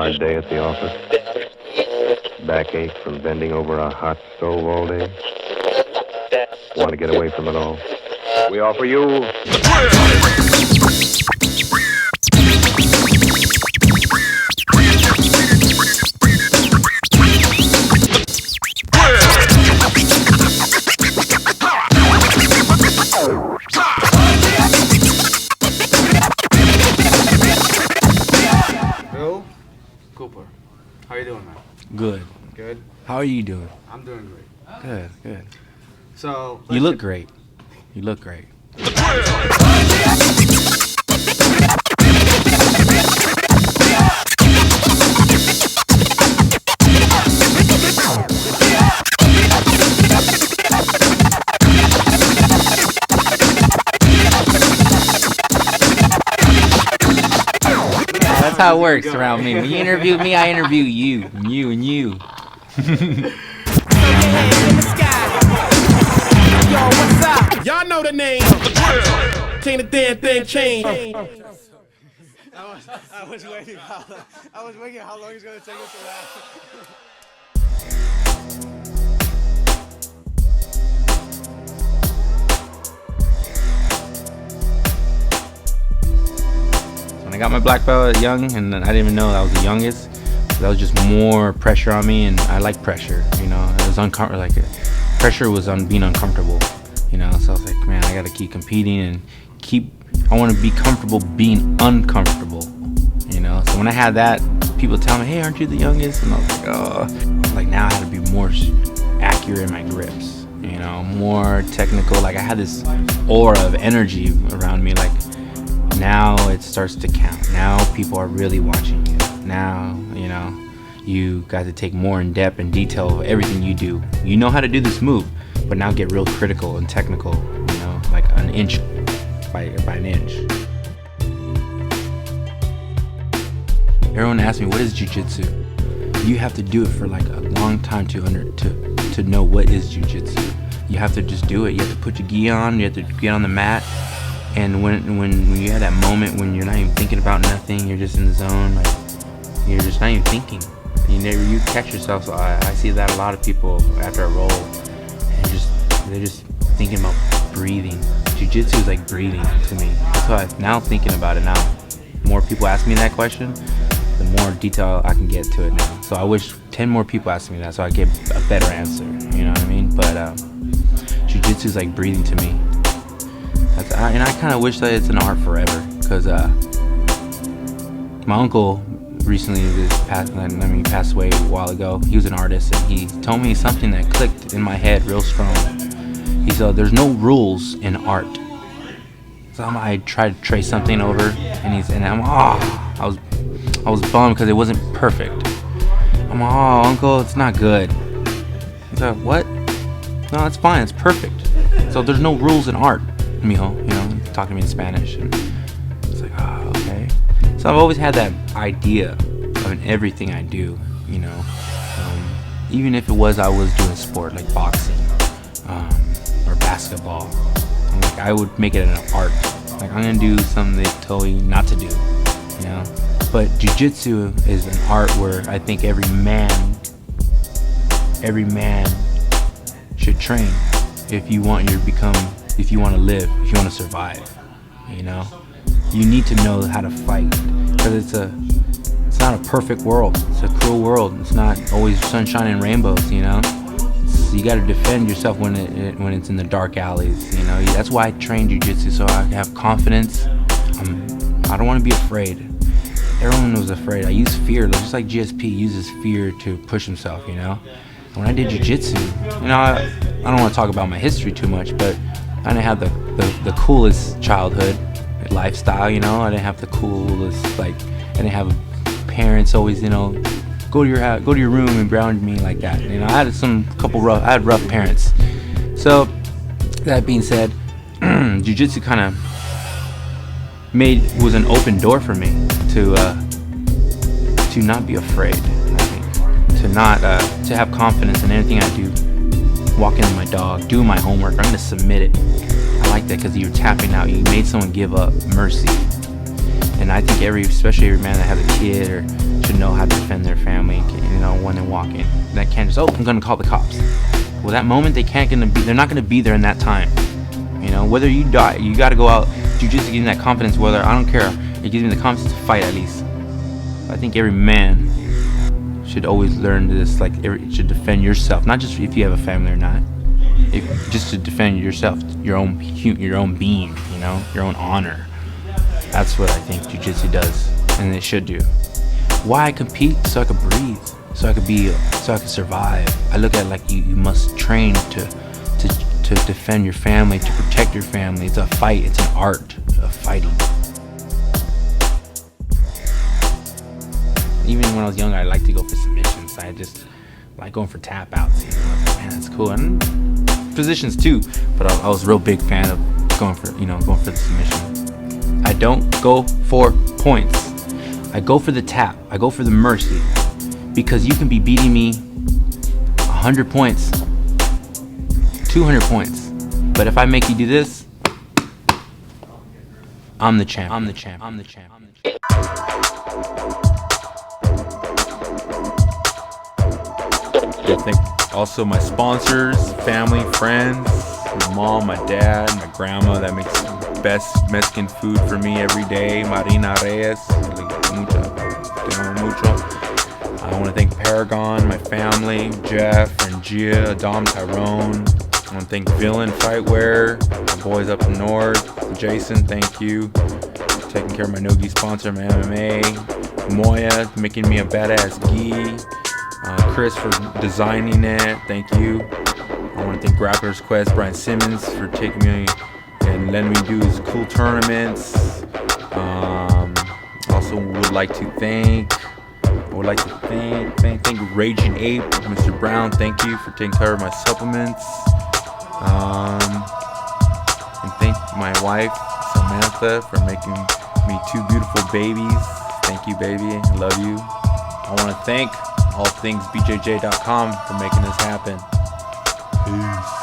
Hard day at the office? Backache from bending over a hot stove all day? Want to get away from it all? We offer you... Bill Cooper, how you doing, man? Good. Good? How are you doing? I'm doing great. Good, good. So... You look great. You look great. That's how it works around me. When you interview me, I interview you. You and you. Yo, what's up? Y'all know the name. Change the damn thing, change. I was waiting how long it's gonna take us to laugh. When I got my black belt young, and I didn't even know I was the youngest, that was just more pressure on me, and I like pressure, you know. It was uncomfortable, like pressure was on being uncomfortable, you know. So I was like, man, I gotta keep competing and I want to be comfortable being uncomfortable, you know. So when I had that, people tell me, hey, aren't you the youngest? And I was like, oh, like now I had to be more accurate in my grips, you know, more technical. Like I had this aura of energy around me, like now it starts to count. Now people are really watching you. Now, you know, you got to take more in depth and detail of everything you do. You know how to do this move, but now get real critical and technical, you know, like an inch by an inch. Everyone asks me, what is Jiu Jitsu? You have to do it for like a long time to know what is Jiu Jitsu. You have to just do it. You have to put your gi on, you have to get on the mat. And when you have that moment when you're not even thinking about nothing, you're just in the zone, like you're just not even thinking. You catch yourself. So I see that a lot of people after a roll, and they're just thinking about breathing. Jiu-jitsu is like breathing to me. That's why now thinking about it now, the more people ask me that question, the more detail I can get to it now. So I wish 10 more people asked me that so I get a better answer. You know what I mean? But Jiu-jitsu is like breathing to me. And I kind of wish that it's an art forever, because my uncle recently passed away a while ago. He was an artist, and he told me something that clicked in my head real strong. He said, there's no rules in art. So I tried to trace something over, and I was bummed because it wasn't perfect. I'm like, oh, uncle, it's not good. He's like, what? No, it's fine, it's perfect. So there's no rules in art. Mijo, you know, talking to me in Spanish, and it's like, oh, okay. So I've always had that idea of everything I do, you know, even if I was doing sport like boxing or basketball. Like I would make it an art. Like I'm gonna do something they told you not to do, you know. But jiu-jitsu is an art where I think every man should train if you want to live, if you want to survive, you know. You need to know how to fight, because it's not a perfect world. It's a cruel world. It's not always sunshine and rainbows, you know. You got to defend yourself when it's in the dark alleys, you know. That's why I train jiu-jitsu, so I have confidence. I don't want to be afraid. Everyone was afraid. I use fear, just like GSP uses fear to push himself, you know. When I did jiu-jitsu, you know, I don't want to talk about my history too much, but I didn't have the coolest childhood lifestyle, you know. I didn't have the coolest, like, I didn't have parents always, you know, go to your room and ground me like that. You know, I had rough parents. So that being said, jiu-jitsu kind of was an open door for me to not be afraid. I think to have confidence in anything I do. Walking with my dog, doing my homework, I'm gonna submit it. I like that because you're tapping out. You made someone give up mercy. And I think especially every man that has a kid or should know how to defend their family, you know, when they walk in. That can't just, I'm gonna call the cops. Well, that moment they're not gonna be there in that time. You know, whether you die, you gotta go out. Jiu-Jitsu gives me that confidence, I don't care, it gives me the confidence to fight at least. I think every man should always learn this, like, should defend yourself, not just if you have a family or not. Just to defend yourself, your own being, you know, your own honor. That's what I think Jiu-Jitsu does, and it should do. Why I compete? So I could breathe, so I could survive. I look at it like you must train to defend your family, to protect your family. It's a fight. It's an art of fighting. Even when I was younger, I liked to go for submissions. I just like going for tap outs. You know? I was like, man, that's cool. And positions too, but I was a real big fan of going for the submission. I don't go for points. I go for the tap. I go for the mercy, because you can be beating me 100 points, 200 points, but if I make you do this, I'm the champ. I'm the champ. I'm the champ. I'm the champ. I think also my sponsors, family, friends, my mom, my dad, my grandma that makes the best Mexican food for me every day, Marina Reyes. I want to thank Paragon, my family, Jeff and Gia, Dom, Tyrone. I want to thank Villain Fightwear, my boys up north. Jason, thank you. Taking care of my no-gi sponsor, my MMA. Moya, making me a badass gi. Chris for designing it, thank you. I want to thank Grappler's Quest, Brian Simmons for taking me and letting me do his cool tournaments. Also would like to thank Raging Ape, Mr. Brown, thank you for taking care of my supplements. And thank my wife, Samantha, for making me 2 beautiful babies. Thank you, baby, I love you. I want to thank allthingsbjj.com for making this happen. Peace.